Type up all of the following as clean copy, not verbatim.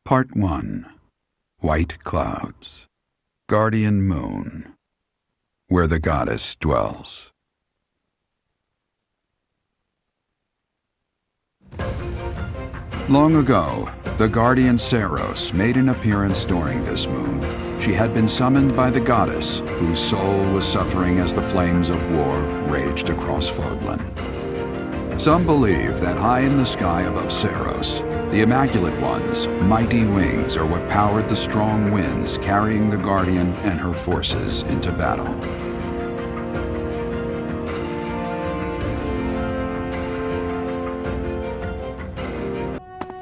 Part 1. White Clouds. Guardian Moon. Where the goddess dwells. Long ago, the guardian Saros made an appearance during this moon. She had been summoned by the goddess, whose soul was suffering as the flames of war raged across Fodlan. Some believe that high in the sky above Saros, the Immaculate One's mighty wings are what powered the strong winds carrying the Guardian and her forces into battle.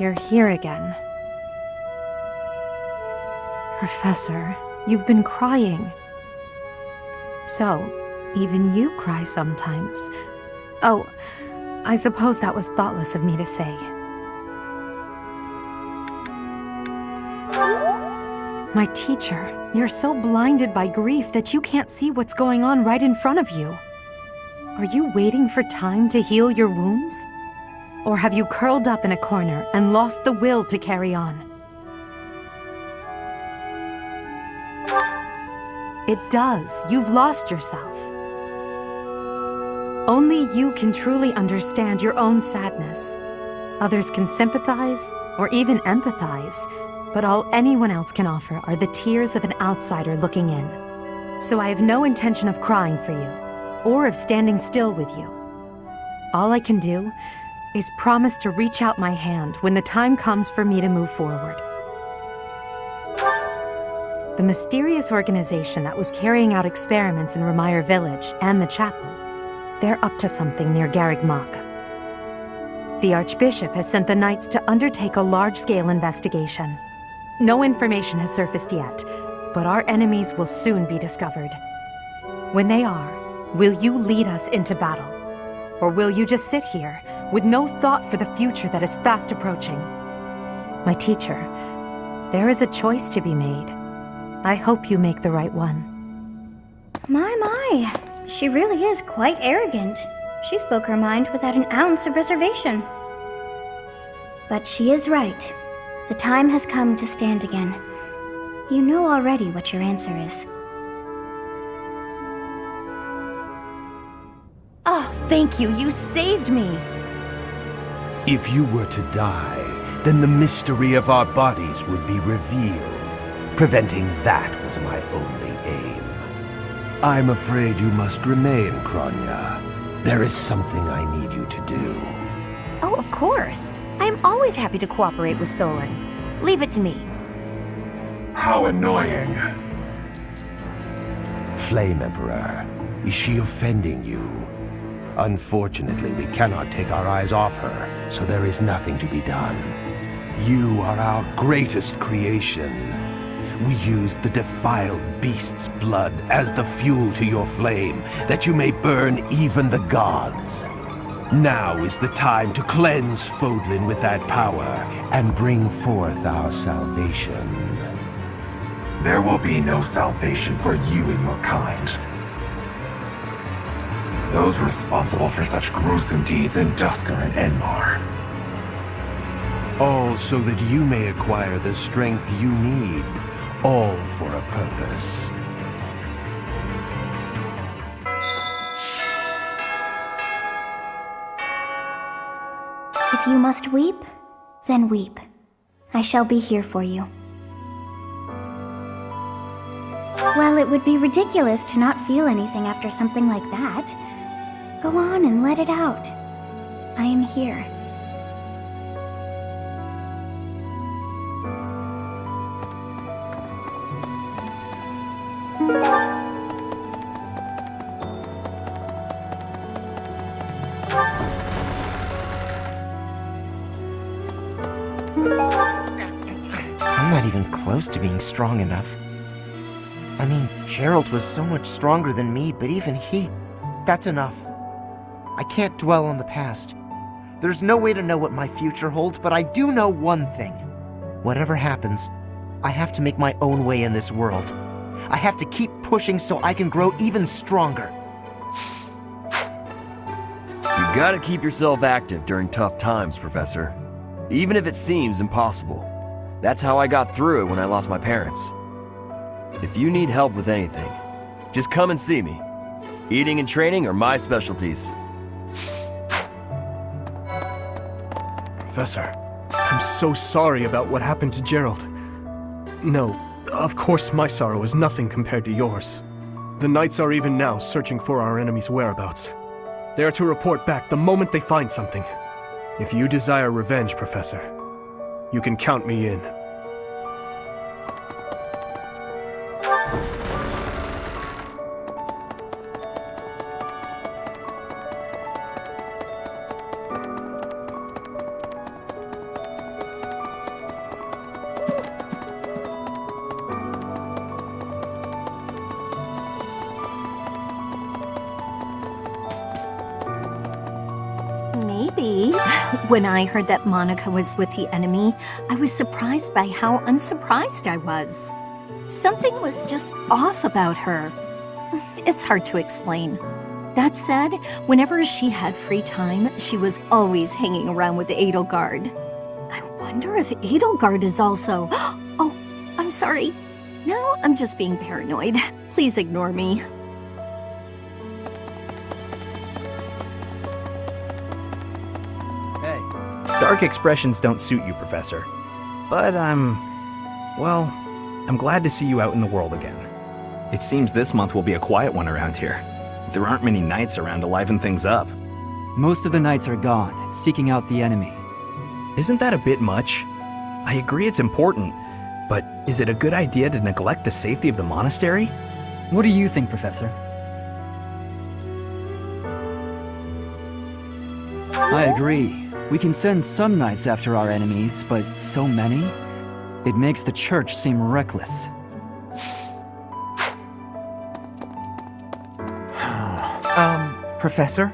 You're here again. Professor, you've been crying. So, even you cry sometimes. Oh, I suppose that was thoughtless of me to say. My teacher, you're so blinded by grief that you can't see what's going on right in front of you. Are you waiting for time to heal your wounds? Or have you curled up in a corner and lost the will to carry on? It does. You've lost yourself. Only you can truly understand your own sadness. Others can sympathize or even empathize, but all anyone else can offer are the tears of an outsider looking in. So I have no intention of crying for you, or of standing still with you. All I can do is promise to reach out my hand when the time comes for me to move forward. The mysterious organization that was carrying out experiments in Remire Village and the chapel, they're up to something near Garreg Mach. The Archbishop has sent the Knights to undertake a large-scale investigation. No information has surfaced yet, but our enemies will soon be discovered. When they are, will you lead us into battle? Or will you just sit here, with no thought for the future that is fast approaching? My teacher, there is a choice to be made. I hope you make the right one. My. She really is quite arrogant. She spoke her mind without an ounce of reservation. But she is right. The time has come to stand again. You know already what your answer is. Oh, thank you. You saved me. If you were to die, then the mystery of our bodies would be revealed. Preventing that was my only aim. I'm afraid you must remain, Kronya. There is something I need you to do. Oh, of course. I am always happy to cooperate with Solon. Leave it to me. How annoying. Flame Emperor, is she offending you? Unfortunately, we cannot take our eyes off her, so there is nothing to be done. You are our greatest creation. We use the defiled beast's blood as the fuel to your flame, that you may burn even the gods. Now is the time to cleanse Fodlan with that power and bring forth our salvation. There will be no salvation for you and your kind. Those responsible for such gruesome deeds in Dusker and Enmar. All so that you may acquire the strength you need, all for a purpose. If you must weep, then weep. I shall be here for you. Well, it would be ridiculous to not feel anything after something like that. Go on and let it out. I am here. I'm not even close to being strong enough. I mean, Jeralt was so much stronger than me, but even he... That's enough. I can't dwell on the past. There's no way to know what my future holds, but I do know one thing. Whatever happens, I have to make my own way in this world. I have to keep pushing so I can grow even stronger. You gotta keep yourself active during tough times, Professor. Even if it seems impossible. That's how I got through it when I lost my parents. If you need help with anything, just come and see me. Eating and training are my specialties. Professor, I'm so sorry about what happened to Jeralt. No, of course my sorrow is nothing compared to yours. The Knights are even now searching for our enemy's whereabouts. They are to report back the moment they find something. If you desire revenge, Professor, you can count me in. Maybe. When I heard that Monica was with the enemy, I was surprised by how unsurprised I was. Something was just off about her. It's hard to explain. That said, whenever she had free time, she was always hanging around with Edelgard. I wonder if Edelgard is also... Oh, I'm sorry. No, I'm just being paranoid. Please ignore me. Dark expressions don't suit you, Professor. But I'm glad to see you out in the world again. It seems this month will be a quiet one around here. There aren't many knights around to liven things up. Most of the knights are gone, seeking out the enemy. Isn't that a bit much? I agree it's important, but is it a good idea to neglect the safety of the monastery? What do you think, Professor? I agree. We can send some knights after our enemies, but so many? It makes the church seem reckless. Professor?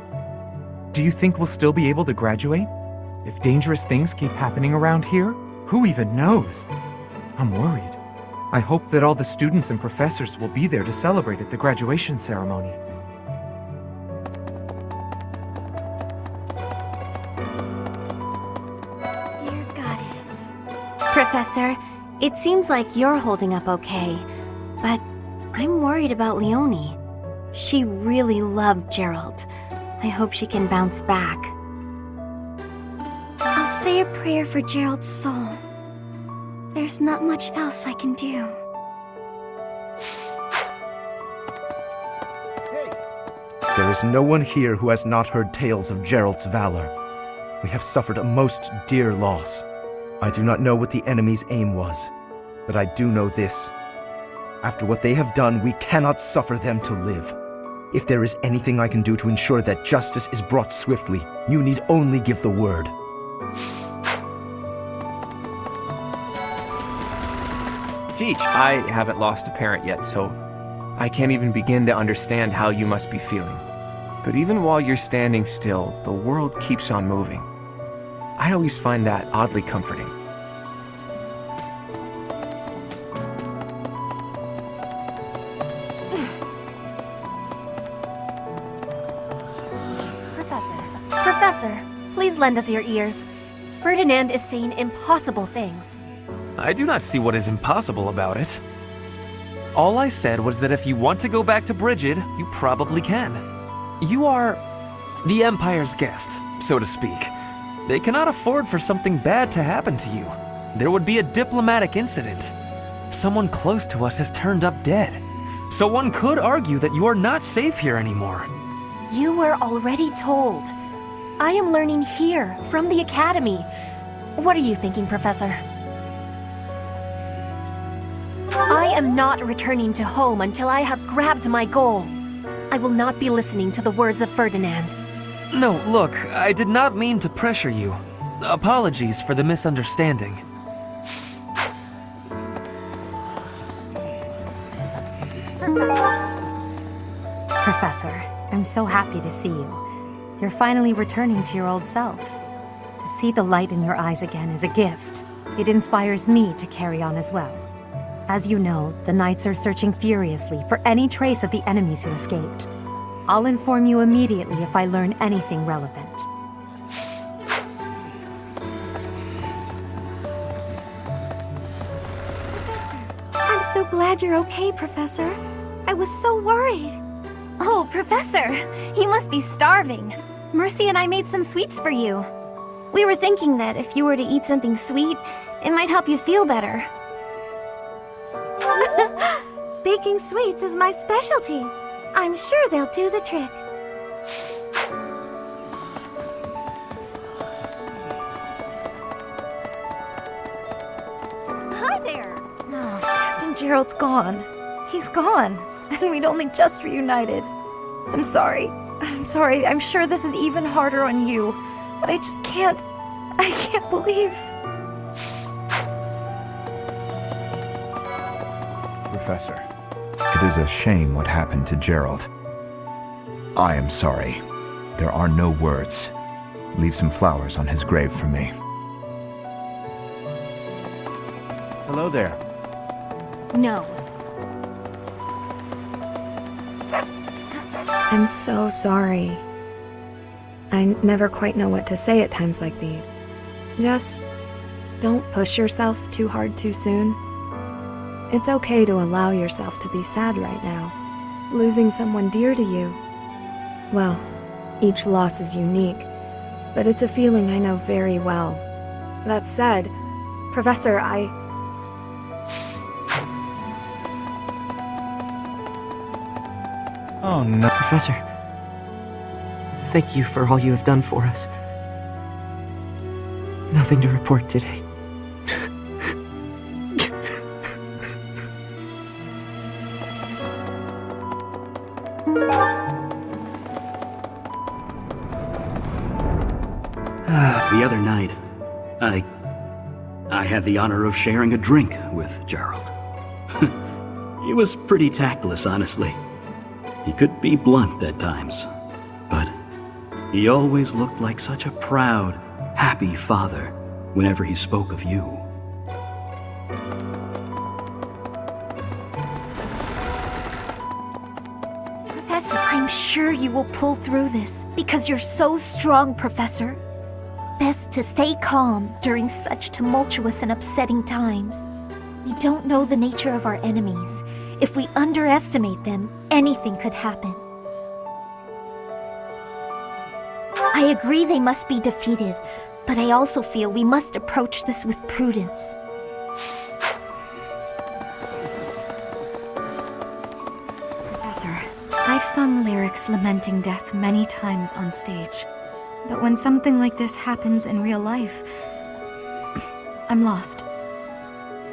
Do you think we'll still be able to graduate? If dangerous things keep happening around here, who even knows? I'm worried. I hope that all the students and professors will be there to celebrate at the graduation ceremony. Dear Goddess. Professor, it seems like you're holding up okay, but I'm worried about Leonie. She really loved Jeralt. I hope she can bounce back. I'll say a prayer for Jeralt's soul. There's not much else I can do. There is no one here who has not heard tales of Jeralt's valor. We have suffered a most dear loss. I do not know what the enemy's aim was, but I do know this. After what they have done, we cannot suffer them to live. If there is anything I can do to ensure that justice is brought swiftly, you need only give the word. Teach. I haven't lost a parent yet, so I can't even begin to understand how you must be feeling. But even while you're standing still, the world keeps on moving. I always find that oddly comforting. Professor, please lend us your ears. Ferdinand is saying impossible things. I do not see what is impossible about it. All I said was that if you want to go back to Brigid, you probably can. You are the Empire's guest, so to speak. They cannot afford for something bad to happen to you. There would be a diplomatic incident. Someone close to us has turned up dead. So one could argue that you are not safe here anymore. You were already told. I am learning here, from the Academy. What are you thinking, Professor? I am not returning to home until I have grabbed my goal. I will not be listening to the words of Ferdinand. No, look, I did not mean to pressure you. Apologies for the misunderstanding. Professor, I'm so happy to see you. You're finally returning to your old self. To see the light in your eyes again is a gift. It inspires me to carry on as well. As you know, the Knights are searching furiously for any trace of the enemies who escaped. I'll inform you immediately if I learn anything relevant. I'm so glad you're okay, Professor. I was so worried. Oh, Professor, you must be starving. Mercy and I made some sweets for you. We were thinking that if you were to eat something sweet, it might help you feel better. Baking sweets is my specialty. I'm sure they'll do the trick. Hi there! No, Captain Jeralt's gone. He's gone, and we'd only just reunited. I'm sorry. I'm sorry. I'm sure this is even harder on you, but I just can't. I can't believe. Professor, it is a shame what happened to Jeralt. I am sorry. There are no words. Leave some flowers on his grave for me. Hello there. No. I'm so sorry. I never quite know what to say at times like these. Just don't push yourself too hard too soon. It's okay to allow yourself to be sad right now. Losing someone dear to you. Well, each loss is unique, but it's a feeling I know very well. That said, Professor, Oh no. Professor, thank you for all you have done for us. Nothing to report today. The other night, I had the honor of sharing a drink with Jeralt. He was pretty tactless, honestly. He could be blunt at times, but he always looked like such a proud, happy father whenever he spoke of you. Professor, I'm sure you will pull through this because you're so strong, Professor. Best to stay calm during such tumultuous and upsetting times. We don't know the nature of our enemies. If we underestimate them, anything could happen. I agree they must be defeated, but I also feel we must approach this with prudence. Professor, I've sung lyrics lamenting death many times on stage. But when something like this happens in real life, I'm lost.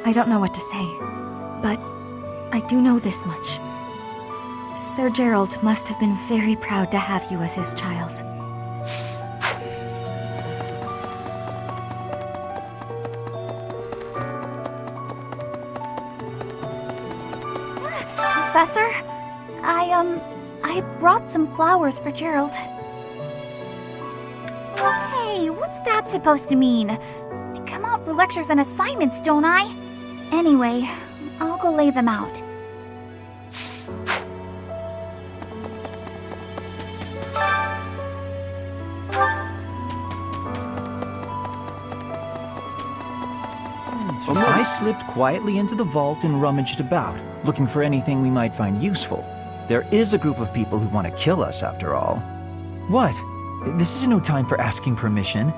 I don't know what to say, but I do know this much. Sir Jeralt must have been very proud to have you as his child. Professor, I brought some flowers for Jeralt. Hey, what's that supposed to mean? I come out for lectures and assignments, don't I? Anyway, I'll go lay them out. I slipped quietly into the vault and rummaged about, looking for anything we might find useful. There is a group of people who want to kill us, after all. What? This is no time for asking permission.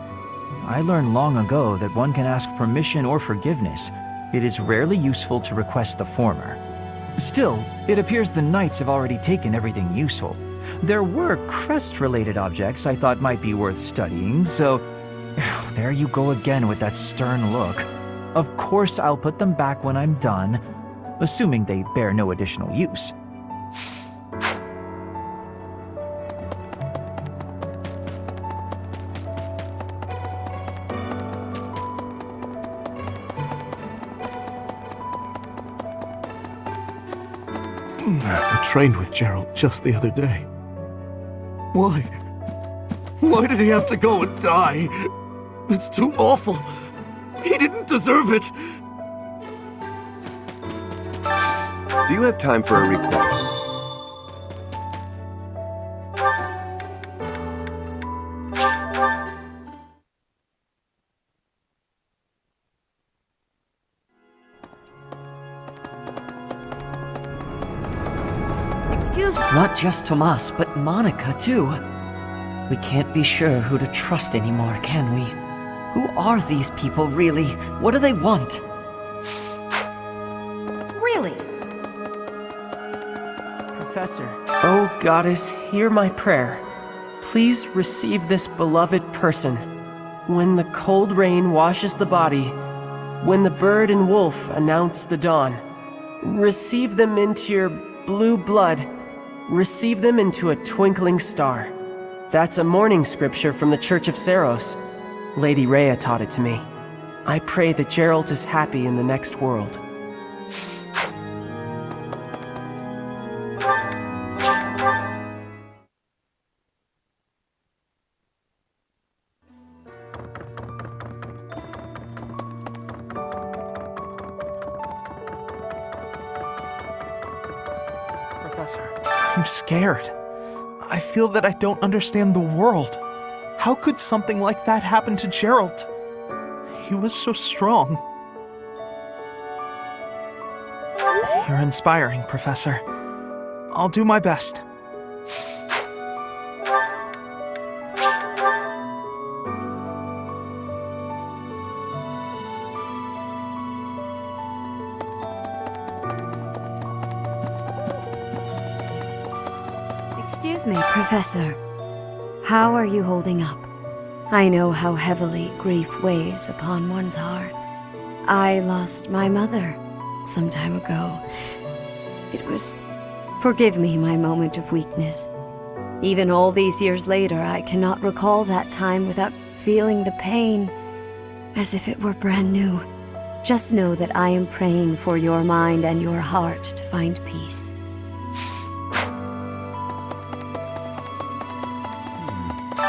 I learned long ago that one can ask permission or forgiveness. It is rarely useful to request the former. Still, it appears the knights have already taken everything useful. There were crest-related objects I thought might be worth studying, so... There you go again with that stern look. Of course I'll put them back when I'm done, assuming they bear no additional use. I trained with Jeralt just the other day. Why? Why did he have to go and die? It's too awful. He didn't deserve it. Do you have time for a request? Not just Tomas, but Monica, too. We can't be sure who to trust anymore, can we? Who are these people, really? What do they want? Really? Professor. Oh, Goddess, hear my prayer. Please receive this beloved person. When the cold rain washes the body, when the bird and wolf announce the dawn, receive them into your blue blood. Receive them into a twinkling star. That's a morning scripture from the Church of Saros. Lady Rhea taught it to me. I pray that Jeralt is happy in the next world. Professor, I'm scared. I feel that I don't understand the world. How could something like that happen to Jeralt? He was so strong. You're inspiring, Professor. I'll do my best. Excuse me, Professor. How are you holding up? I know how heavily grief weighs upon one's heart. I lost my mother some time ago. It was... Forgive me my moment of weakness. Even all these years later, I cannot recall that time without feeling the pain, as if it were brand new. Just know that I am praying for your mind and your heart to find peace.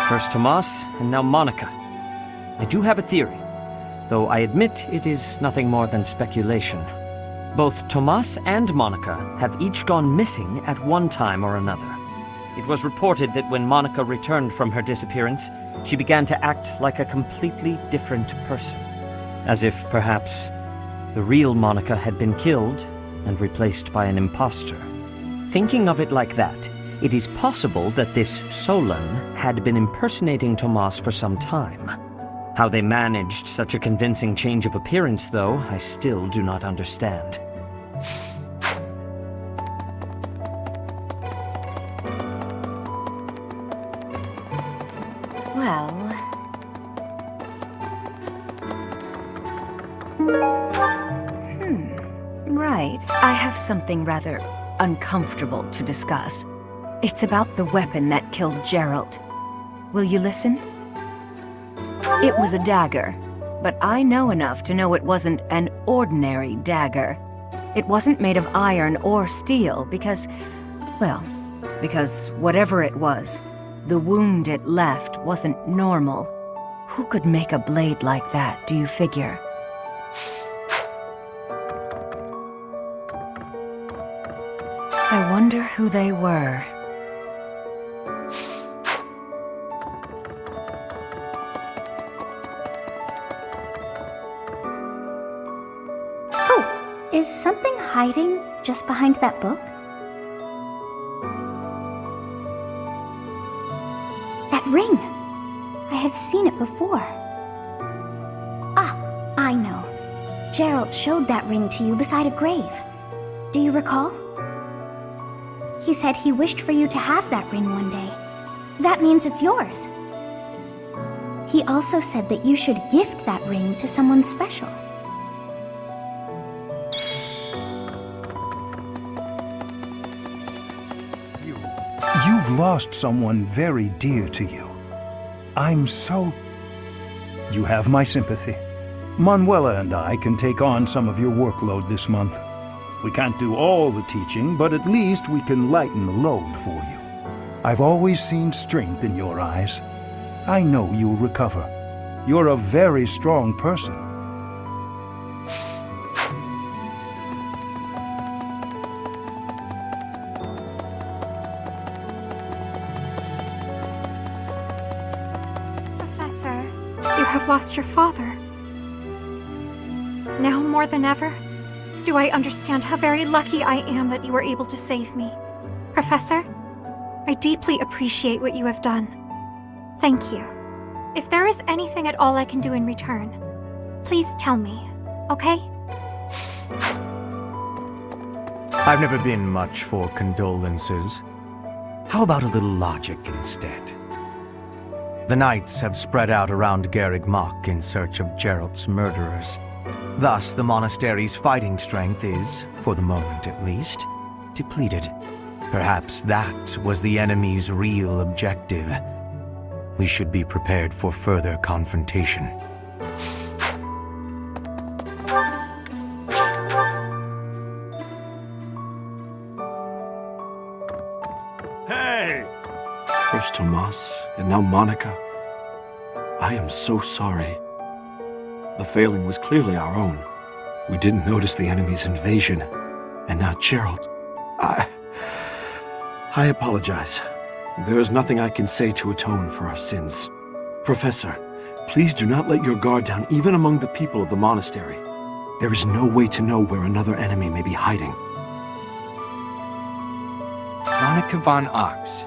First Tomas, and now Monica. I do have a theory, though I admit it is nothing more than speculation. Both Tomas and Monica have each gone missing at one time or another. It was reported that when Monica returned from her disappearance, she began to act like a completely different person. As if, perhaps, the real Monica had been killed and replaced by an imposter. Thinking of it like that, it is possible that this Solon had been impersonating Tomas for some time. How they managed such a convincing change of appearance, though, I still do not understand. Well... Right. I have something rather uncomfortable to discuss. It's about the weapon that killed Jeralt. Will you listen? It was a dagger, but I know enough to know it wasn't an ordinary dagger. It wasn't made of iron or steel because, well, because whatever it was, the wound it left wasn't normal. Who could make a blade like that, do you figure? I wonder who they were. Is something hiding just behind that book? That ring! I have seen it before. Ah, I know. Jeralt showed that ring to you beside a grave. Do you recall? He said he wished for you to have that ring one day. That means it's yours. He also said that you should gift that ring to someone special. You've lost someone very dear to you. I'm so... You have my sympathy. Manuela and I can take on some of your workload this month. We can't do all the teaching, but at least we can lighten the load for you. I've always seen strength in your eyes. I know you'll recover. You're a very strong person. You have lost your father. Now more than ever, do I understand how very lucky I am that you were able to save me. Professor, I deeply appreciate what you have done. Thank you. If there is anything at all I can do in return, please tell me, okay? I've never been much for condolences. How about a little logic instead? The knights have spread out around Garreg Mach in search of Jeralt's murderers. Thus, the monastery's fighting strength is, for the moment at least, depleted. Perhaps that was the enemy's real objective. We should be prepared for further confrontation. Hey! First Tomas, and now Monica. I am so sorry. The failing was clearly our own. We didn't notice the enemy's invasion. And now Jeralt. I apologize. There is nothing I can say to atone for our sins. Professor, please do not let your guard down even among the people of the monastery. There is no way to know where another enemy may be hiding. Monica von Ox.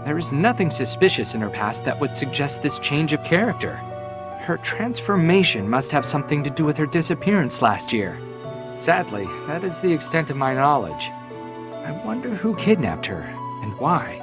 There is nothing suspicious in her past that would suggest this change of character. Her transformation must have something to do with her disappearance last year. Sadly, that is the extent of my knowledge. I wonder who kidnapped her, and why.